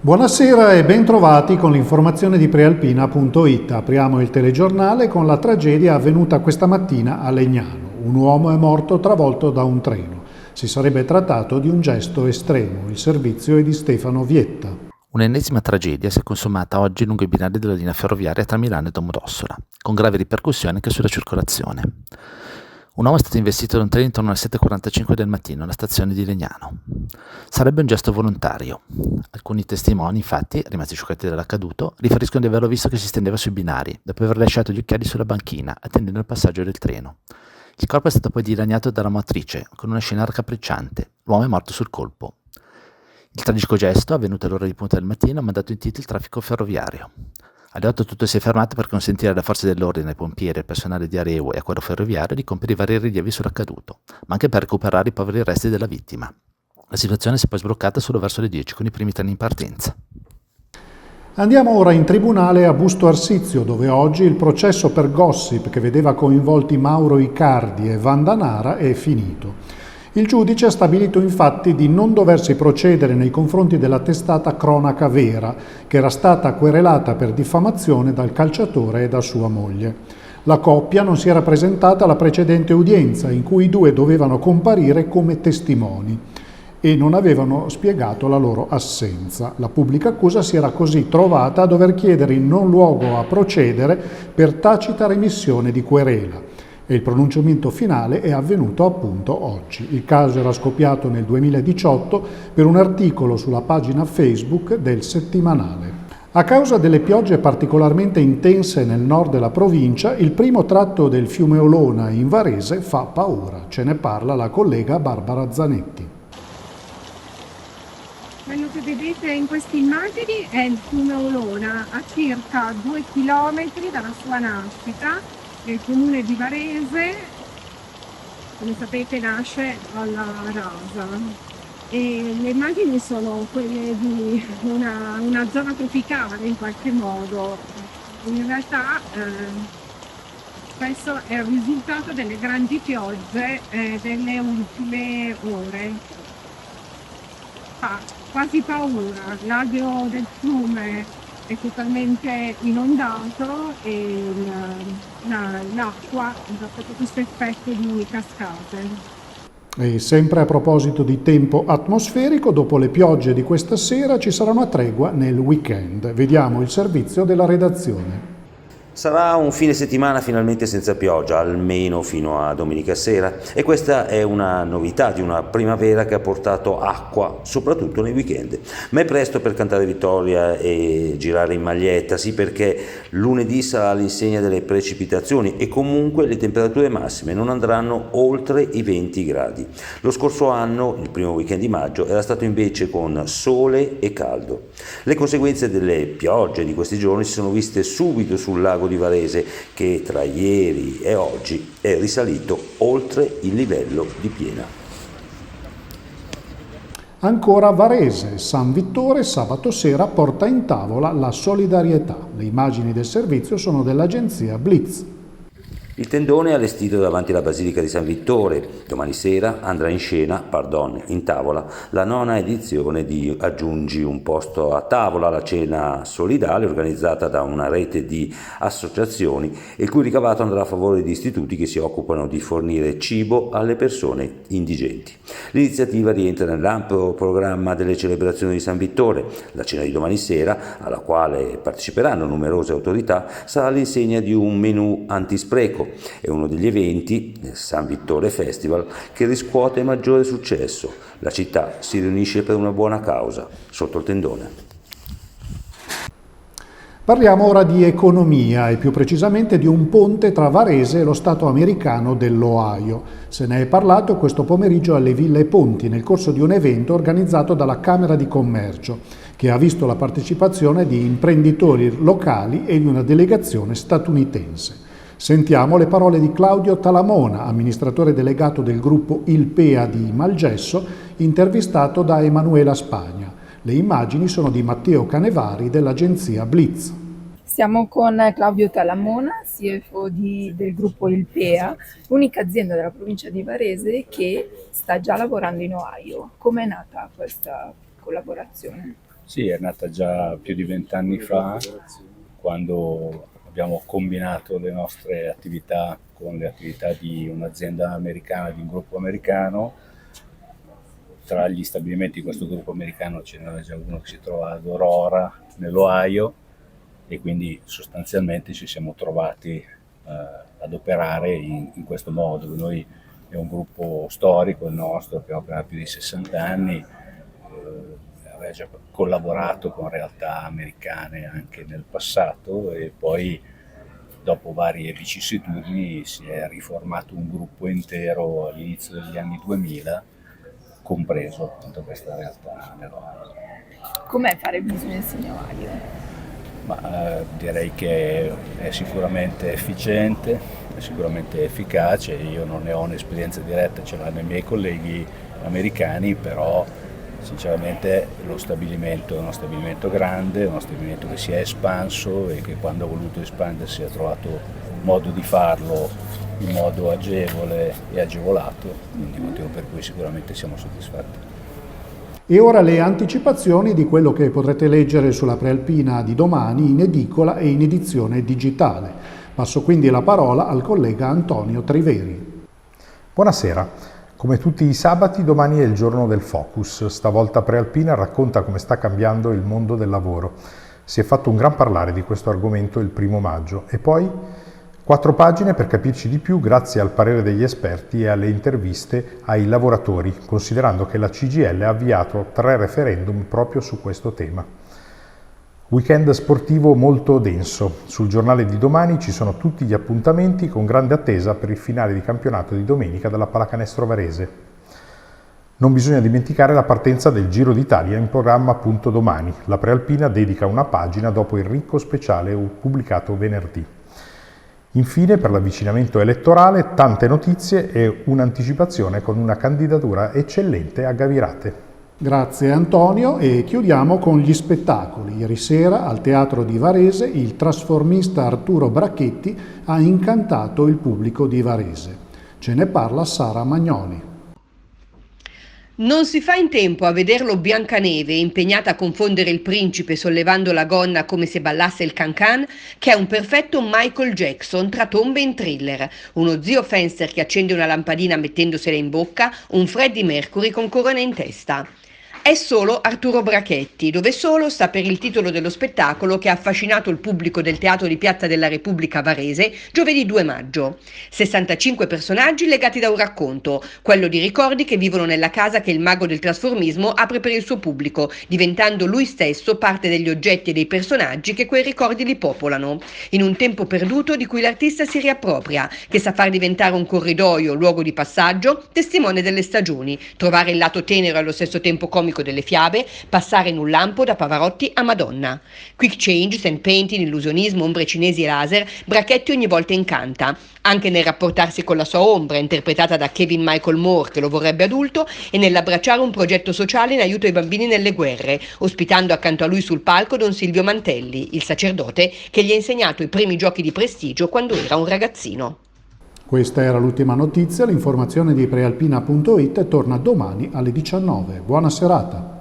Buonasera e bentrovati con l'informazione di Prealpina.it. Apriamo il telegiornale con la tragedia avvenuta questa mattina a Legnano. Un uomo è morto travolto da un treno. Si sarebbe trattato di un gesto estremo. Il servizio è di Stefano Vietta. Un'ennesima tragedia si è consumata oggi lungo i binari della linea ferroviaria tra Milano e Domodossola, con gravi ripercussioni anche sulla circolazione. Un uomo è stato investito da un treno intorno alle 7:45 del mattino alla stazione di Legnano. Sarebbe un gesto volontario. Alcuni testimoni, infatti, rimasti scioccati dall'accaduto, riferiscono di averlo visto che si stendeva sui binari, dopo aver lasciato gli occhiali sulla banchina, attendendo il passaggio del treno. Il corpo è stato poi dilaniato dalla motrice, con una scena raccapricciante. L'uomo è morto sul colpo. Il tragico gesto, avvenuto all'ora di punta del mattino, ha mandato in tilt il traffico ferroviario. Alle 8 tutto si è fermato per consentire alle forze dell'ordine, ai pompieri, al personale di Areo e a quello ferroviario di compiere i vari rilievi sull'accaduto, ma anche per recuperare i poveri resti della vittima. La situazione si è poi sbloccata solo verso le 10 con i primi treni in partenza. Andiamo ora in tribunale a Busto Arsizio, dove oggi il processo per gossip che vedeva coinvolti Mauro Icardi e Vanda Nara è finito. Il giudice ha stabilito infatti di non doversi procedere nei confronti della testata Cronaca Vera, che era stata querelata per diffamazione dal calciatore e da sua moglie. La coppia non si era presentata alla precedente udienza, in cui i due dovevano comparire come testimoni e non avevano spiegato la loro assenza. La pubblica accusa si era così trovata a dover chiedere il non luogo a procedere per tacita remissione di querela. E il pronunciamento finale è avvenuto appunto oggi. Il caso era scoppiato nel 2018 per un articolo sulla pagina Facebook del Settimanale. A causa delle piogge particolarmente intense nel nord della provincia, il primo tratto del fiume Olona in Varese fa paura. Ce ne parla la collega Barbara Zanetti. Quello che vedete in queste immagini è il fiume Olona, a circa 2 chilometri dalla sua nascita. Il comune di Varese, come sapete, nasce alla Rasa e le immagini sono quelle di una zona tropicale in qualche modo. In realtà questo è il risultato delle grandi piogge delle ultime ore. Fa quasi paura, l'alveo del fiume è totalmente inondato e l'acqua ha proprio questo effetto di cascate. E sempre a proposito di tempo atmosferico, dopo le piogge di questa sera ci sarà una tregua nel weekend. Vediamo il servizio della redazione. Sarà un fine settimana finalmente senza pioggia, almeno fino a domenica sera, e questa è una novità di una primavera che ha portato acqua, soprattutto nei weekend. Ma è presto per cantare vittoria e girare in maglietta, sì, perché lunedì sarà all'insegna delle precipitazioni e comunque le temperature massime non andranno oltre i 20 gradi. Lo scorso anno, il primo weekend di maggio, era stato invece con sole e caldo. Le conseguenze delle piogge di questi giorni si sono viste subito sul lago di Varese, che tra ieri e oggi è risalito oltre il livello di piena. Ancora Varese, San Vittore sabato sera porta in tavola la solidarietà. Le immagini del servizio sono dell'agenzia Blitz. Il tendone è allestito davanti alla Basilica di San Vittore. Domani sera andrà in tavola, la nona edizione di Aggiungi un posto a tavola, la cena solidale organizzata da una rete di associazioni il cui ricavato andrà a favore di istituti che si occupano di fornire cibo alle persone indigenti. L'iniziativa rientra nell'ampio programma delle celebrazioni di San Vittore. La cena di domani sera, alla quale parteciperanno numerose autorità, sarà all'insegna di un menù antispreco. È uno degli eventi, il San Vittore Festival, che riscuote maggiore successo. La città si riunisce per una buona causa, sotto il tendone. Parliamo ora di economia e più precisamente di un ponte tra Varese e lo stato americano dell'Ohio. Se ne è parlato questo pomeriggio alle Ville Ponti nel corso di un evento organizzato dalla Camera di Commercio, che ha visto la partecipazione di imprenditori locali e di una delegazione statunitense. Sentiamo le parole di Claudio Talamona, amministratore delegato del gruppo Ilpea di Malgesso, intervistato da Emanuela Spagna. Le immagini sono di Matteo Canevari dell'agenzia Blitz. Siamo con Claudio Talamona, CFO del gruppo Ilpea, l'unica azienda della provincia di Varese che sta già lavorando in Ohio. Com'è nata questa collaborazione? Sì, è nata già più di 20 anni fa, quando abbiamo combinato le nostre attività con le attività di un'azienda americana, di un gruppo americano. Tra gli stabilimenti di questo gruppo americano ce n'era già uno che si trova ad Aurora, nell'Ohio, e quindi sostanzialmente ci siamo trovati ad operare in questo modo. Noi è un gruppo storico il nostro, che opera più di 60 anni, aveva già collaborato con realtà americane anche nel passato, e poi dopo varie vicissitudini si è riformato un gruppo intero all'inizio degli anni 2000, compreso appunto questa realtà nell'Ohio. Com'è fare business in Ohio? Direi che è sicuramente efficiente, è sicuramente efficace. Io non ne ho un'esperienza diretta, ce l'hanno i miei colleghi americani, però sinceramente lo stabilimento è uno stabilimento grande, uno stabilimento che si è espanso e che quando ha voluto espandersi ha trovato modo di farlo in modo agevole e agevolato, quindi motivo per cui sicuramente siamo soddisfatti. E ora le anticipazioni di quello che potrete leggere sulla Prealpina di domani in edicola e in edizione digitale. Passo quindi la parola al collega Antonio Triveri. Buonasera. Come tutti i sabati, domani è il giorno del Focus. Stavolta Prealpina racconta come sta cambiando il mondo del lavoro. Si è fatto un gran parlare di questo argomento il 1° maggio e poi 4 pagine per capirci di più grazie al parere degli esperti e alle interviste ai lavoratori, considerando che la CGIL ha avviato 3 referendum proprio su questo tema. Weekend sportivo molto denso. Sul giornale di domani ci sono tutti gli appuntamenti con grande attesa per il finale di campionato di domenica della Pallacanestro Varese. Non bisogna dimenticare la partenza del Giro d'Italia in programma appunto domani. La Prealpina dedica una pagina dopo il ricco speciale pubblicato venerdì. Infine, per l'avvicinamento elettorale, tante notizie e un'anticipazione con una candidatura eccellente a Gavirate. Grazie Antonio, e chiudiamo con gli spettacoli. Ieri sera al Teatro di Varese il trasformista Arturo Brachetti ha incantato il pubblico di Varese. Ce ne parla Sara Magnoli. Non si fa in tempo a vederlo Biancaneve, impegnata a confondere il principe sollevando la gonna come se ballasse il can-can, che è un perfetto Michael Jackson tra tombe in Thriller, uno zio Fenster che accende una lampadina mettendosela in bocca, un Freddie Mercury con corona in testa. È solo Arturo Brachetti, dove solo sta per il titolo dello spettacolo che ha affascinato il pubblico del Teatro di Piazza della Repubblica Varese giovedì 2 maggio. 65 personaggi legati da un racconto, quello di ricordi che vivono nella casa che il mago del trasformismo apre per il suo pubblico, diventando lui stesso parte degli oggetti e dei personaggi che quei ricordi li popolano. In un tempo perduto di cui l'artista si riappropria, che sa far diventare un corridoio, luogo di passaggio, testimone delle stagioni, trovare il lato tenero e allo stesso tempo comico delle fiabe, passare in un lampo da Pavarotti a Madonna. Quick change, sand painting, illusionismo, ombre cinesi e laser, Brachetti ogni volta incanta, anche nel rapportarsi con la sua ombra, interpretata da Kevin Michael Moore, che lo vorrebbe adulto, e nell'abbracciare un progetto sociale in aiuto ai bambini nelle guerre, ospitando accanto a lui sul palco Don Silvio Mantelli, il sacerdote che gli ha insegnato i primi giochi di prestigio quando era un ragazzino. Questa era l'ultima notizia, l'informazione di prealpina.it torna domani alle 19. Buona serata.